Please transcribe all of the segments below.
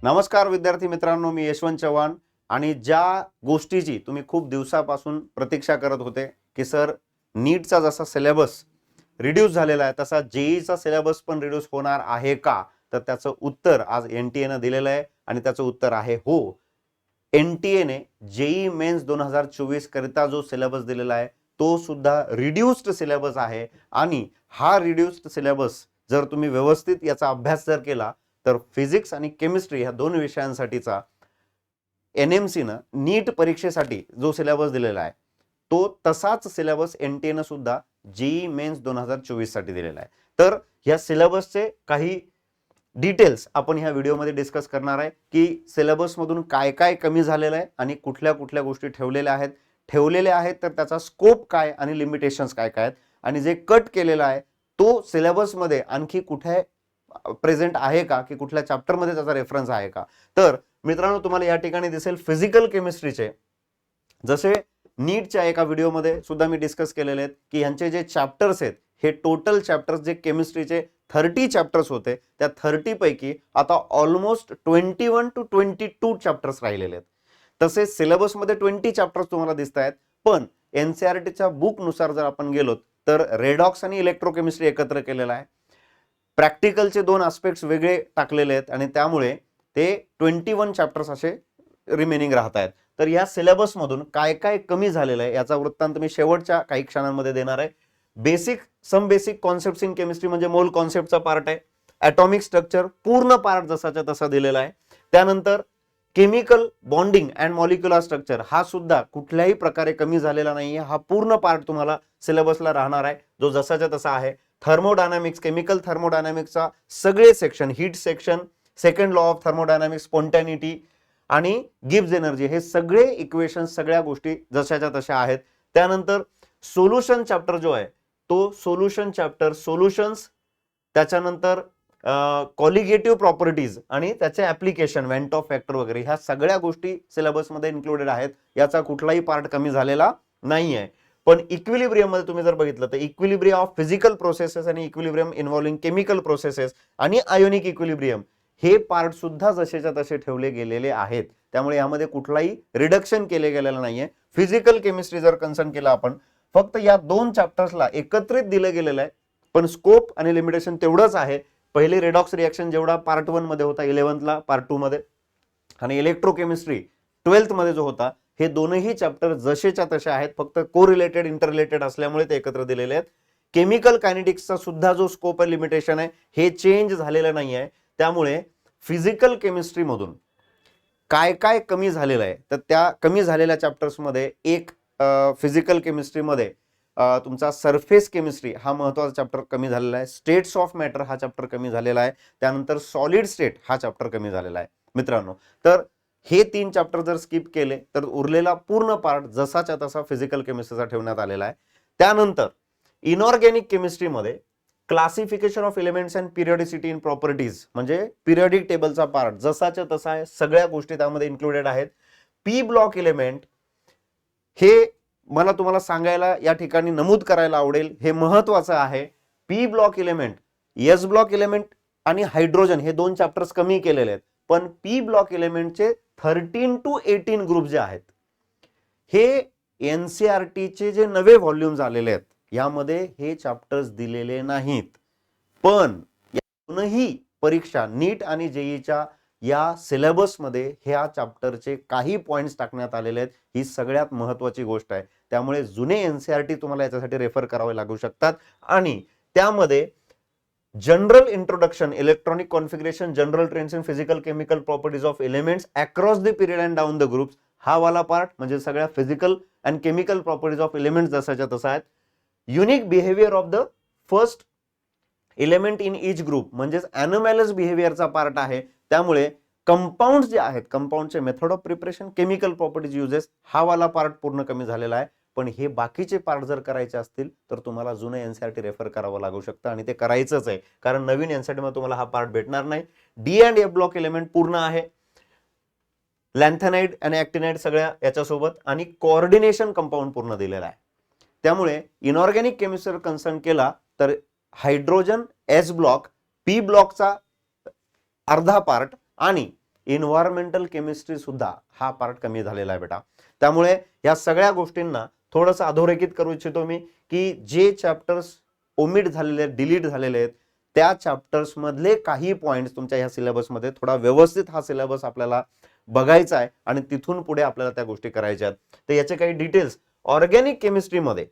नमस्कार विद्यार्थी मित्रांनो, मी यशवंत चव्हाण आणि ज्या गोष्टीची तुम्ही खूप दिवसापासून प्रतीक्षा करत होते की सर नीटचा जसा सिलेबस रिड्यूस झालेला आहे तसा जेईचा सिलेबस पण रिड्यूस होणार आहे का, तर त्याचं उत्तर आज एनटीए ने दिलेलं आहे आणि त्याचं उत्तर आहे हो. एनटीए ने जेई मेन्स 2024 करिता जो सिलेबस दिलेला आहे तो सुद्धा रिड्यूस्ड सिलेबस आहे आणि हा रिड्यूस्ड सिलेबस जर तुम्ही व्यवस्थित याचा अभ्यास जर केला तर फिजिक्स आणि केमिस्ट्री ह्या दोन विषयांसाठीचा एनएमसी ने नीट परीक्षेसाठी जो सिलेबस दिलेला आहे तो तसाच सिलेबस एनटीए ने सुद्धा जेई मेन्स 2024 साठी दिलेला आहे. तर या सिलेबसचे काही डिटेल्स आपण ह्या व्हिडिओमध्ये डिस्कस करणार आहे की सिलेबस मधून काय काय कमी झालेलं आहे आणि कुठल्या कुठल्या गोष्टी ठेवलेल्या आहेत तर त्याचा स्कोप काय आणि लिमिटेशन्स काय काय आहेत आणि जे कट केलेला आहे तो सिलेबस मध्ये आणखी कुठे प्रेझेंट आहे का की कुठल्या चॅप्टर मध्ये त्याचा रेफरन्स आहे का. तर मित्रांनो तुम्हाला या ठिकाणी दिसेल फिजिकल केमिस्ट्रीचे जसे नीटच्या एका व्हिडिओमध्ये सुद्धा मी डिस्कस केलेले आहेत की यांचे जे चॅप्टर्स आहेत हे टोटल चॅप्टर्स जे केमिस्ट्रीचे 30 चॅप्टर्स होते त्या 30 पैकी आता ऑलमोस्ट 21 to 22 चॅप्टर्स राहिलेले आहेत. तसेच सिलेबस मध्ये 20 चॅप्टर्स तुम्हाला दिसत आहेत पण एनसीईआरटीच्या बुक नुसार जर आपण गेलो तर रेडॉक्स आणि इलेक्ट्रोकेमिस्ट्री एकत्र केलेला आहे. प्रॅक्टिकलचे दोन एस्पेक्ट्स वेगळे टाकलेले आहेत आणि त्यामुळे ते 21 चॅप्टर्स असे रिमेनिंग राहत आहेत. तर या सिलेबस मधून काय काय कमी झालेलं आहे याचा वृत्तांत मी शेवटच्या काही क्षणांमध्ये देणार आहे. Some basic concepts in chemistry म्हणजे मोल कॉन्सेप्टचा पार्ट आहे. ॲटॉमिक स्ट्रक्चर पूर्ण पार्ट जसाच्या तसा दिलेला आहे. त्यानंतर chemical bonding and molecular structure हा सुद्धा कुठल्याही प्रकारे कमी झालेला नाहीये. हा पूर्ण पार्ट तुम्हाला सिलेबसला राहणार आहे जो जसाच्या तसा आहे. थर्मोडायनामिक्स केमिकल थर्मोडायनामिक्सचा सगळे section heat section second law of thermodynamics spontaneity आणि गिब्स एनर्जी हे सगळे इक्वेशन सगळ्या गोष्टी जशाच्या तशा आहेत. त्यानंतर सोल्युशन चॅप्टर जो आहे तो सोल्युशन चॅप्टर सोल्युशन्स त्याच्यानंतर कॉलिगेटिव्ह प्रॉपर्टीज आणि त्याचे ऍप्लिकेशन वेंट ऑफ फॅक्टर वगैरे ह्या सगळ्या गोष्टी सिलेबस मध्ये इन्क्लुडेड आहेत. याचा कुठलाही पार्ट कमी झालेला नाहीये. पण इक्विलिब्रियम मध्ये तुम्ही जर बघितलं तर इक्विलिब्रियम ऑफ फिजिकल प्रोसेसेस आणि इक्विलिब्रियम इन्व्हॉल्विंग केमिकल प्रोसेसेस आणि आयोनिक इक्विलिब्रियम हे पार्ट सुद्धा जसेच्या तसे ठेवले गेलेले आहेत. त्यामुळे यामध्ये कुठलाही रिडक्शन केले गेलेलं नाहीये. फिजिकल केमिस्ट्री जर कन्सर्न केला आपण फक्त या दोन चॅप्टर्सला एकत्रित दिलं गेलेलं आहे पण स्कोप आणि लिमिटेशन तेवढंच आहे. पहिली रेडॉक्स रिएक्शन जेवढा पार्ट 1 मध्ये होता 11th ला पार्ट 2 मध्ये आणि इलेक्ट्रोकेमिस्ट्री 12th मध्ये जो होता हे दोनही चॅप्टर जसेच्या तसे आहेत फक्त कोरिलेटेड इंटररिलेटेड असल्यामुळे ते एकत्र दिलेले आहेत. केमिकल कायनेटिक्सचा सुद्धा जो स्कोप आणि लिमिटेशन आहे हे चेंज झालेलं नाही आहे. त्यामुळे फिजिकल केमिस्ट्री मधून काय काय कमी झालेलं आहे तर त्या कमी झालेल्या चॅप्टर्स मध्ये एक फिजिकल केमिस्ट्री मध्ये तुमचा सरफेस केमिस्ट्री हा महत्त्वाचा चॅप्टर कमी झालेला आहे. स्टेट्स ऑफ मॅटर हा चॅप्टर कमी झालेला आहे. त्यानंतर सॉलिड स्टेट हा चॅप्टर कमी झालेला आहे मित्रांनो. तर हे 3 चॅप्टर जर स्किप केले तर उरलेला पूर्ण पार्ट जसाच्या तसा फिजिकल केमिस्ट्रीचा ठेवण्यात आलेला आहे. त्यानंतर इनऑर्गॅनिक केमिस्ट्री मध्ये classification of elements and periodicity in properties म्हणजे पिरियडिक टेबलचा पार्ट जसाच्या तसा आहे. सगळ्या गोष्टी त्यामध्ये इन्क्लुडेड आहेत. पी ब्लॉक एलिमेंट हे मला तुम्हाला सांगायला या ठिकाणी नमूद करायला आवडेल हे महत्वाचं आहे. P block element S block element आणि हायड्रोजन हे दोन चॅप्टर्स कमी केलेले आहेत पण पी ब्लॉक एलिमेंटचे 13 to 18 ग्रुप जे आहेत हे एनसीईआरटीचे जे नवे व्हॉल्युम्स आलेले आहेत यामध्ये हे चॅप्टर्स दिलेले नाहीत. पण या दोनही परीक्षा नीट आणि जेईच्या या सिलेबस मध्ये ह्या चॅप्टरचे काही पॉइंट्स टाकण्यात आलेले आहेत. ही सगळ्यात महत्त्वाची गोष्ट आहे. त्यामुळे जुने एनसीईआरटी तुम्हाला याच्यासाठी रेफर करावे लागू शकतात आणि त्यामध्ये general introduction electronic configuration general trends in physical chemical properties of elements across the period and down the groups हा वाला पार्ट म्हणजे सगळ्या physical and chemical properties of elements जसाच्या तसा आहेत. Unique behaviour of the first element in each group म्हणजे anomalous बिहेवियरचा part आहे. त्यामुळे कंपाऊंड जे आहेत कंपाऊंडचे method of preparation chemical properties uses हा वाला पार्ट पूर्ण कमी झालेला आहे. पण हे बाकीचे पार्ट जर करायचे असतील तर तुम्हाला जुने एनसीईआरटी रेफर करावं लागू शकतं आणि ते करायचंच आहे कारण नवीन एनसीईआरटी मध्ये तुम्हाला हा पार्ट भेटणार नाही. D and F block element पूर्ण आहे. लॅन्थेनाइड आणि ऍक्टिनाइड सगळ्या याच्यासोबत आणि कोऑर्डिनेशन कंपाऊंड पूर्ण दिलेला आहे. त्यामुळे इनऑर्गॅनिक केमिस्ट्री कन्सर्न केला तर हायड्रोजन एस ब्लॉक पी ब्लॉकचा अर्धा पार्ट आणि इन्व्हायरमेंटल केमिस्ट्री सुद्धा हा पार्ट कमी झालेला आहे बेटा. त्यामुळे या सगळ्या गोष्टींना थोडंसं अधोरेखित करू इच्छितो मी की जे चॅप्टर्स ओमिट झालेले आहेत, डिलीट झालेले आहेत, त्या चॅप्टर्स मधले काही पॉइंट्स तुमच्या ह्या सिलेबसमध्ये थोडा व्यवस्थित हा सिलेबस आपल्याला बघायचा आहे आणि तिथून पुढे आपल्याला त्या गोष्टी करायच्या आहेत. तर याचे काही डिटेल्स ऑर्गॅनिक केमिस्ट्रीमध्ये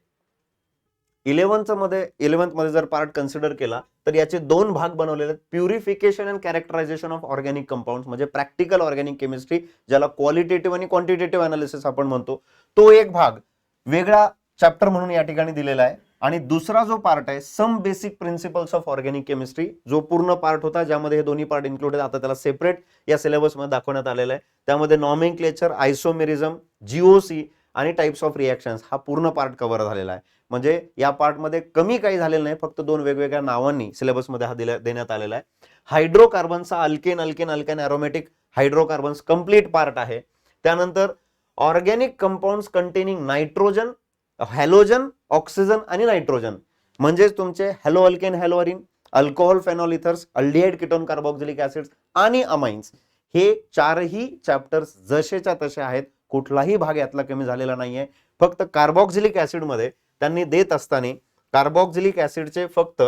11th मध्ये जर पार्ट कन्सिडर केला तर याचे दोन भाग बनवलेले आहेत. Purification and characterisation of organic compound म्हणजे प्रॅक्टिकल ऑर्गॅनिक केमिस्ट्री, ज्याला क्वालिटेटिव्ह आणि क्वांटिटेटिव्ह अनालिसिस आपण म्हणतो, तो एक भाग वेगळा चॅप्टर म्हणून या ठिकाणी दिलेला आहे. आणि दुसरा जो पार्ट आहे some basic principles of organic chemistry, जो पूर्ण पार्ट होता ज्यामध्ये हे दोन्ही पार्ट इन्क्लुडेड, आता त्याला सेपरेट या सिलेबस मध्ये दाखवण्यात आलेला आहे. त्यामध्ये नॉमेनक्लेचर, आयसोमेरिझम, जीओसी आणि टाइप्स ऑफ रिएक्शन्स हा पूर्ण पार्ट कव्हर झालेला आहे. म्हणजे या पार्ट मध्ये कमी काही झालेलं नाही, फक्त दोन वेगवेगळ्या नावांनी सिलेबस मध्ये हा देण्यात आलेला आहे. हायड्रोकार्बनचा alkane alkene alkyne aromatic hydrocarbons complete part आहे. त्यानंतर organic compounds containing nitrogen, halogen, oxygen आणि नायट्रोजन म्हणजेच तुमचे halo alkane, haloarene, alcohol phenol ethers, aldehyde ketone carboxylic acids आणि अमाइन्स, हे चारही चॅप्टर्स जसेच्या तसे आहेत. कुठलाही भाग यातला कमी झालेला नाहीये. फक्त कार्बोक्सिलिक ऍसिड मध्ये त्यांनी देत असताना कार्बोक्सिलिक ऍसिडचे फक्त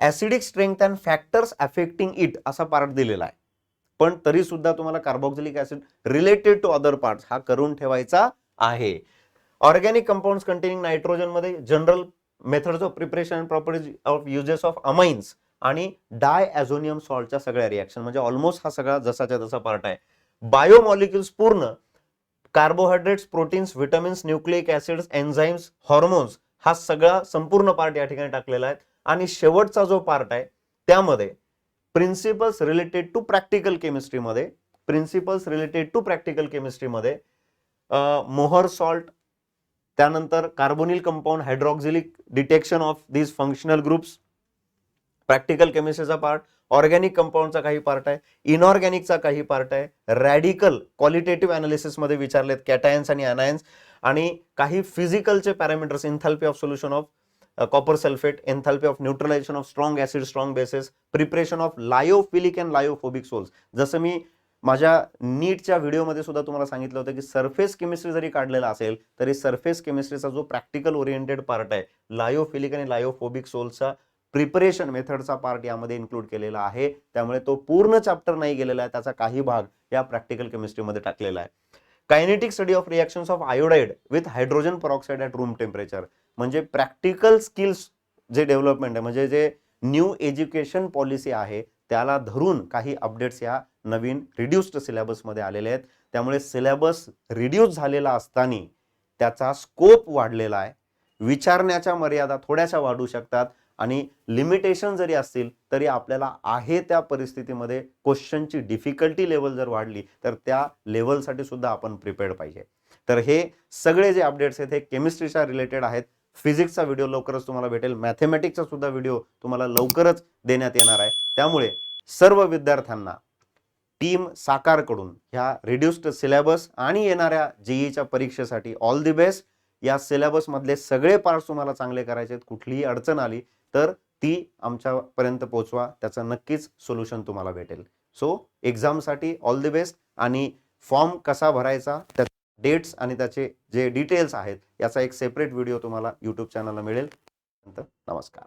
acidic strength and factors affecting it असा पार्ट दिलेला आहे. पण तरी सुद्धा तुम्हाला carboxylic acid related to other parts हा करून ठेवायचा आहे. ऑर्गॅनिक कंपाऊंड्स कंटेनिंग नायट्रोजन मध्ये general methods of preparation and properties of uses of amines आणि डायॲझोनियम सॉल्टच्या सगळ्या रिएक्शन, म्हणजे ऑलमोस्ट हा सगळा जसाच्या तसा पार्ट आहे. बायोमॉलिक्युल्स पूर्ण carbohydrates, proteins, vitamins, nucleic acids, enzymes, hormones हा सगळा संपूर्ण पार्ट या ठिकाणी टाकलेला आहे. आणि शेवटचा जो पार्ट आहे त्यामध्ये प्रिन्सिपल्स रिलेटेड टू प्रॅक्टिकल केमिस्ट्रीमध्ये मोहर सॉल्ट, त्यानंतर carbonyl compound, hydroxylic detection of these functional groups, practical केमिस्ट्रीचा पार्ट, ऑर्गॅनिक कंपाऊंडचा काही पार्ट आहे, इनऑर्गॅनिकचा काही पार्ट आहे, रॅडिकल क्वालिटेटिव्ह अनालिसिस मध्ये विचारलेत कॅटायन्स आणि अनायन्स, आणि काही फिजिकलचे parameters, enthalpy of solution of copper sulphate, enthalpy of neutralisation of strong acid, strong bases, preparation of lyophilic and lyophobic sols. जसं मी माझ्या नीटच्या व्हिडिओमध्ये सुद्धा तुम्हाला सांगितलं होतं की सरफेस केमिस्ट्री जरी काढलेला असेल तरी सरफेस केमिस्ट्रीचा जो प्रॅक्टिकल ओरिएंटेड पार्ट आहे, लायोफिलिक आणि लायोफोबिक सोल्सचा प्रिपरेशन मेथडचा पार्ट यामध्ये इन्क्लूड केलेला आहे. त्यामुळे तो पूर्ण चॅप्टर नाही गेलेला आहे, त्याचा काही भाग या प्रॅक्टिकल केमिस्ट्रीमध्ये टाकलेला आहे. Kinetic study of reactions of iodide with hydrogen peroxide at room temperature, म्हणजे प्रॅक्टिकल स्किल्स जे डेव्हलपमेंट आहे, म्हणजे जे न्यू एज्युकेशन पॉलिसी आहे त्याला धरून काही अपडेट्स या नवीन रिड्युस्ड सिलेबसमध्ये आलेले आहेत. त्यामुळे सिलेबस रिड्यूस झालेला असताना त्याचा स्कोप वाढलेला आहे. विचारण्याच्या मर्यादा थोड्याशा वाढू शकतात आणि लिमिटेशन जरी असतील तरी आपल्याला आहे त्या परिस्थितीमध्ये क्वेश्चनची डिफिकल्टी लेवल जर वाढली तर त्या लेवलसाठी सुद्धा आपण प्रिपेअर्ड पाहिजे. तर हे सगळे जे अपडेट्स आहेत हे केमिस्ट्रीच्या रिलेटेड आहेत. फिजिक्सचा व्हिडिओ लवकरच तुम्हाला भेटेल, मॅथेमॅटिक्सचा सुद्धा व्हिडिओ तुम्हाला लवकरच देण्यात येणार आहे. त्यामुळे सर्व विद्यार्थ्यांना टीम साकारकडून ह्या रिड्युस्ड सिलेबस आणि येणाऱ्या जेईच्या परीक्षेसाठी ऑल दी बेस्ट. या सिलेबस मधले सगळे पार्ट्स तुम्हाला चांगले करायचे आहेत. कुठलीही अडचण आली तर ती आमच्यापर्यंत पोहोचवा, त्याचं नक्कीच सोल्युशन तुम्हाला भेटेल. सो एक्झामसाठी ऑल दी बेस्ट. आणि फॉर्म कसा भरायचा, त्या डेट्स आणि त्याचे जे डिटेल्स आहेत याचा एक सेपरेट व्हिडिओ तुम्हाला यूट्यूब चॅनलला मिळेल. नमस्कार.